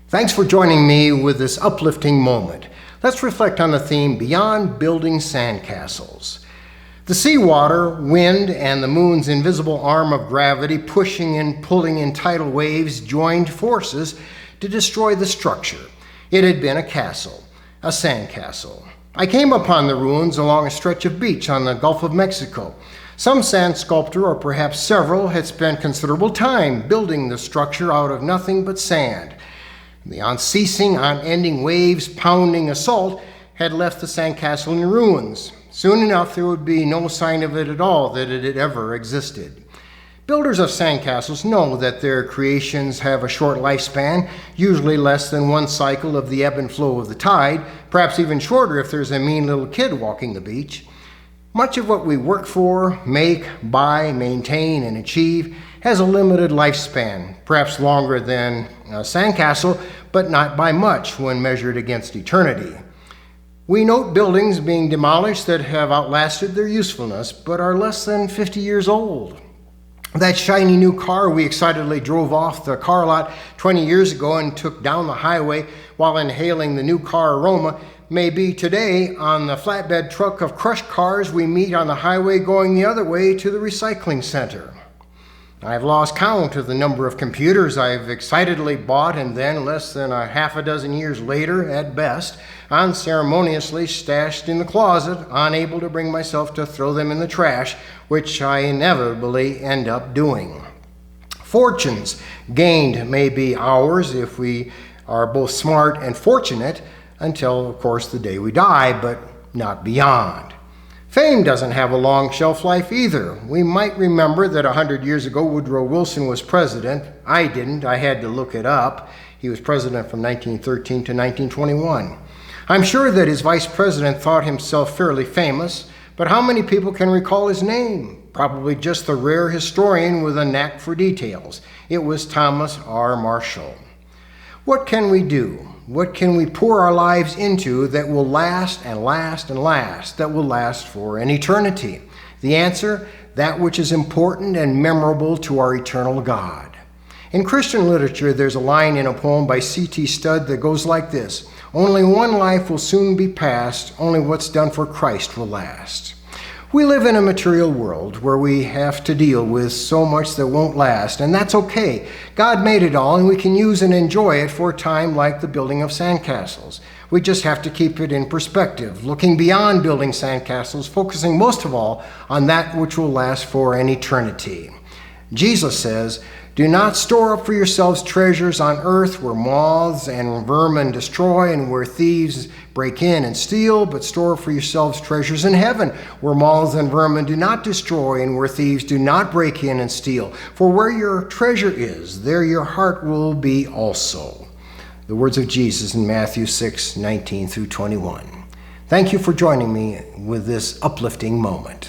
Thanks for joining me with this uplifting moment. Let's reflect on the theme Beyond Building Sandcastles. The seawater, wind, and the moon's invisible arm of gravity pushing and pulling in tidal waves joined forces to destroy the structure. It had been a castle, a sandcastle. I came upon the ruins along a stretch of beach on the Gulf of Mexico. Some sand sculptor, or perhaps several, had spent considerable time building the structure out of nothing but sand. The unceasing, unending waves pounding assault had left the sandcastle in ruins. Soon enough, there would be no sign of it at all that it had ever existed. Builders of sandcastles know that their creations have a short lifespan, usually less than one cycle of the ebb and flow of the tide, perhaps even shorter if there's a mean little kid walking the beach. Much of what we work for, make, buy, maintain, and achieve has a limited lifespan, perhaps longer than a sandcastle, but not by much when measured against eternity. We note buildings being demolished that have outlasted their usefulness, but are less than 50 years old. That shiny new car we excitedly drove off the car lot 20 years ago and took down the highway while inhaling the new car aroma may be today on the flatbed truck of crushed cars we meet on the highway going the other way to the recycling center. I've lost count of the number of computers I've excitedly bought and then, less than a half a dozen years later, at best, unceremoniously stashed in the closet, unable to bring myself to throw them in the trash, which I inevitably end up doing. Fortunes gained may be ours if we are both smart and fortunate until, of course, the day we die, but not beyond. Fame doesn't have a long shelf life either. We might remember that 100 years ago Woodrow Wilson was president. I didn't. I had to look it up. He was president from 1913 to 1921. I'm sure that his vice president thought himself fairly famous, but how many people can recall his name? Probably just the rare historian with a knack for details. It was Thomas R. Marshall. What can we do? What can we pour our lives into that will last and last and last, that will last for an eternity? The answer, that which is important and memorable to our eternal God. In Christian literature, there's a line in a poem by C.T. Studd that goes like this: "Only one life will soon be past, only what's done for Christ will last." We live in a material world where we have to deal with so much that won't last, and that's okay. God made it all, and we can use and enjoy it for a time like the building of sandcastles. We just have to keep it in perspective, looking beyond building sandcastles, focusing most of all on that which will last for an eternity. Jesus says, "Do not store up for yourselves treasures on earth where moths and vermin destroy and where thieves break in and steal, but store for yourselves treasures in heaven where moths and vermin do not destroy and where thieves do not break in and steal. For where your treasure is, there your heart will be also." The words of Jesus in Matthew 6:19 through 21. Thank you for joining me with this uplifting moment.